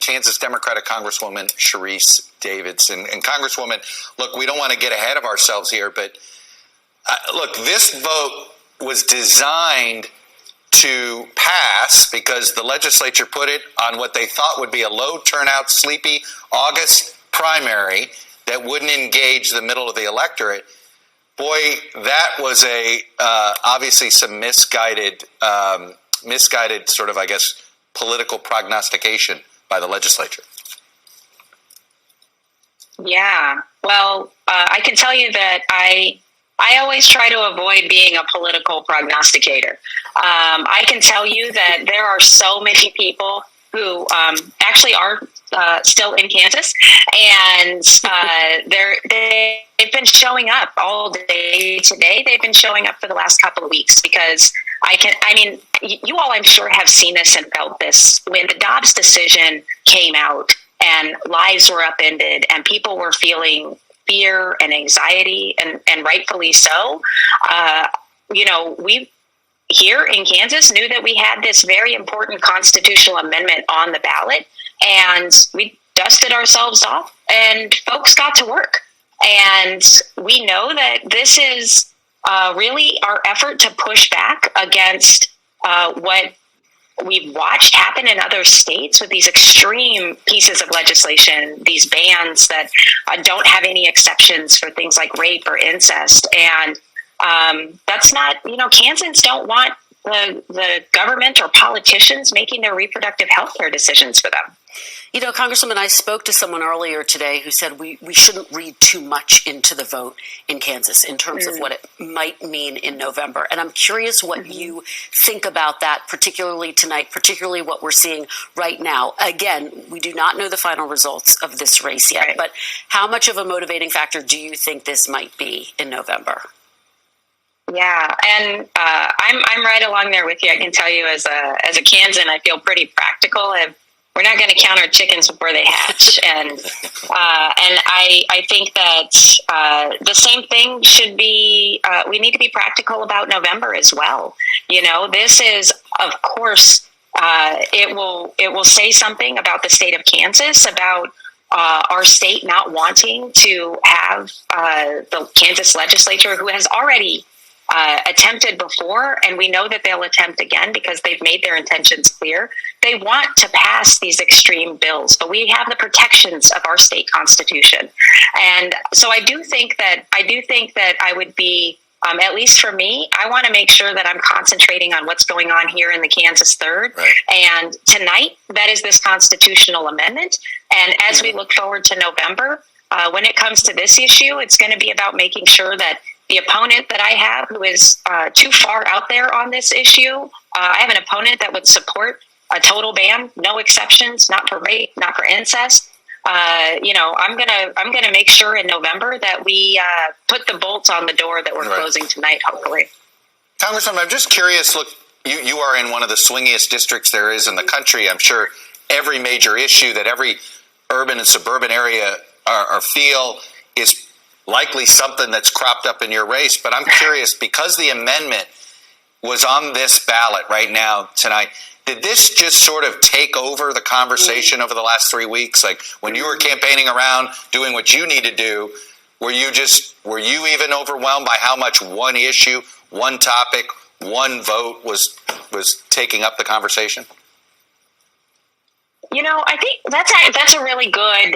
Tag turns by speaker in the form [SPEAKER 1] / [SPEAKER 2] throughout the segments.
[SPEAKER 1] Kansas Democratic Congresswoman Sharice Davidson. And Congresswoman, look, we don't want to get ahead of ourselves here, but look, this vote was designed to pass because the legislature put it on what they thought would be a low turnout, sleepy August primary that wouldn't engage the middle of the electorate. Boy, that was obviously some misguided sort of, I guess, political prognostication by the legislature.
[SPEAKER 2] Yeah, well, I can tell you that I always try to avoid being a political prognosticator. I can tell you that there are so many people who actually are still in Kansas, and they've been showing up all day today. They've been showing up for the last couple of weeks because you all, I'm sure, have seen this and felt this. When the Dobbs decision came out and lives were upended and people were feeling fear and anxiety, and rightfully so, we here in Kansas knew that we had this very important constitutional amendment on the ballot, and we dusted ourselves off and folks got to work. And we know that this is really our effort to push back against what we've watched happen in other states with these extreme pieces of legislation, these bans that don't have any exceptions for things like rape or incest. And that's not, Kansans don't want the government or politicians making their reproductive health care decisions for them.
[SPEAKER 3] Congresswoman, I spoke to someone earlier today who said we shouldn't read too much into the vote in Kansas in terms of what it might mean in November. And I'm curious what you think about that, particularly tonight, particularly what we're seeing right now. Again, we do not know the final results of this race yet, right, but how much of a motivating factor do you think this might be in November?
[SPEAKER 2] Yeah, and I'm right along there with you. I can tell you, as a Kansan, I feel pretty practical. We're not going to count our chickens before they hatch, and I think that the same thing should be. We need to be practical about November as well. This is, of course, it will say something about the state of Kansas, about our state not wanting to have the Kansas legislature, who has already attempted before, and we know that they'll attempt again because they've made their intentions clear. They want to pass these extreme bills, but we have the protections of our state constitution. And so I do think that I would be, at least for me, I want to make sure that I'm concentrating on what's going on here in the Kansas 3rd. Right. And tonight, that is this constitutional amendment. And as we look forward to November, when it comes to this issue, it's going to be about making sure that the opponent that I have, who is too far out there on this issue, I have an opponent that would support a total ban, no exceptions, not for rape, not for incest. I'm gonna make sure in November that we put the bolts on the door that we're closing tonight, hopefully.
[SPEAKER 1] Congresswoman, I'm just curious. Look, you are in one of the swingiest districts there is in the country. I'm sure every major issue that every urban and suburban area feel is likely something that's cropped up in your race. But I'm curious, because the amendment was on this ballot right now tonight, did this just sort of take over the conversation over the last 3 weeks? Like when you were campaigning around doing what you need to do, were you even overwhelmed by how much one issue, one topic, one vote was taking up the conversation?
[SPEAKER 2] I think that's a really good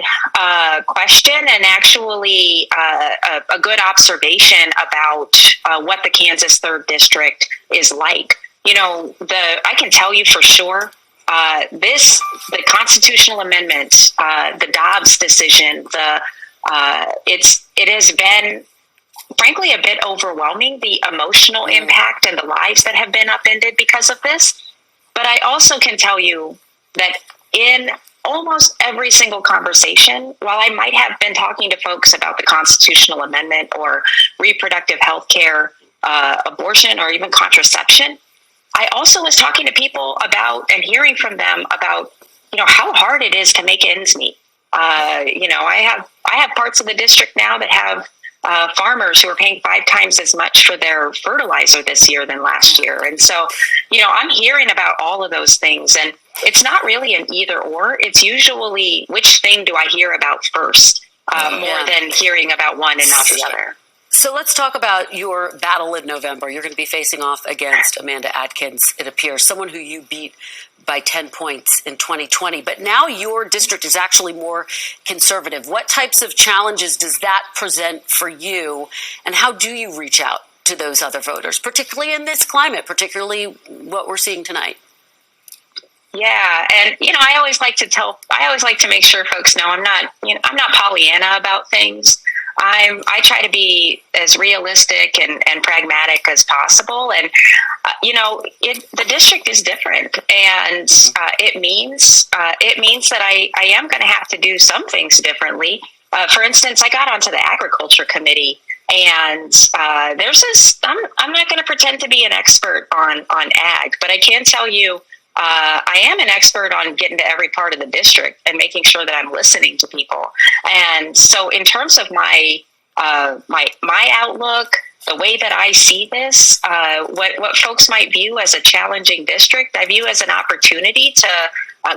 [SPEAKER 2] question, and actually a good observation about what the Kansas 3rd District is like. I can tell you for sure, the constitutional amendment, the Dobbs decision, it has been, frankly, a bit overwhelming, the emotional impact and the lives that have been upended because of this. But I also can tell you that in almost every single conversation, while I might have been talking to folks about the constitutional amendment or reproductive health care, abortion, or even contraception, I also was talking to people about and hearing from them about, how hard it is to make ends meet. I have parts of the district now that have farmers who are paying 5 times as much for their fertilizer this year than last year. And so, I'm hearing about all of those things, and it's not really an either or. It's usually which thing do I hear about first, more than hearing about one and not the other.
[SPEAKER 3] So let's talk about your battle in November. You're going to be facing off against Amanda Atkins, it appears, someone who you beat by 10 points in 2020. But now your district is actually more conservative. What types of challenges does that present for you? And how do you reach out to those other voters, particularly in this climate, particularly what we're seeing tonight?
[SPEAKER 2] Yeah, and I always like to make sure folks know I'm not Pollyanna about things. I try to be as realistic and pragmatic as possible, and the district is different, and it means that I am going to have to do some things differently. For instance, I got onto the agriculture committee, and there's this. I'm not going to pretend to be an expert on ag, but I can tell you. I am an expert on getting to every part of the district and making sure that I'm listening to people. And so in terms of my outlook, the way that I see this, what folks might view as a challenging district, I view as an opportunity to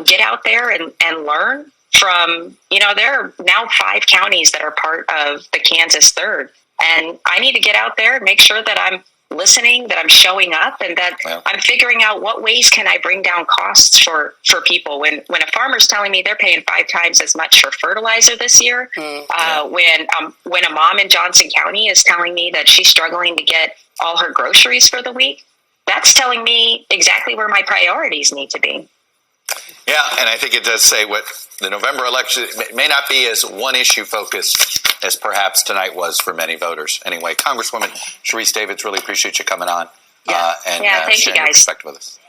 [SPEAKER 2] get out there and learn from, there are now 5 counties that are part of the Kansas Third. And I need to get out there and make sure that I'm listening, that I'm showing up, and that I'm figuring out what ways can I bring down costs for people. When a farmer's telling me they're paying 5 times as much for fertilizer this year, when a mom in Johnson County is telling me that she's struggling to get all her groceries for the week, that's telling me exactly where my priorities need to be.
[SPEAKER 1] Yeah, and I think it does say what the November election may not be as one issue focused as perhaps tonight was for many voters. Anyway, Congresswoman Sharice Davids, really appreciate you coming on
[SPEAKER 2] thank you
[SPEAKER 1] sharing your
[SPEAKER 2] guys.
[SPEAKER 1] perspective with us.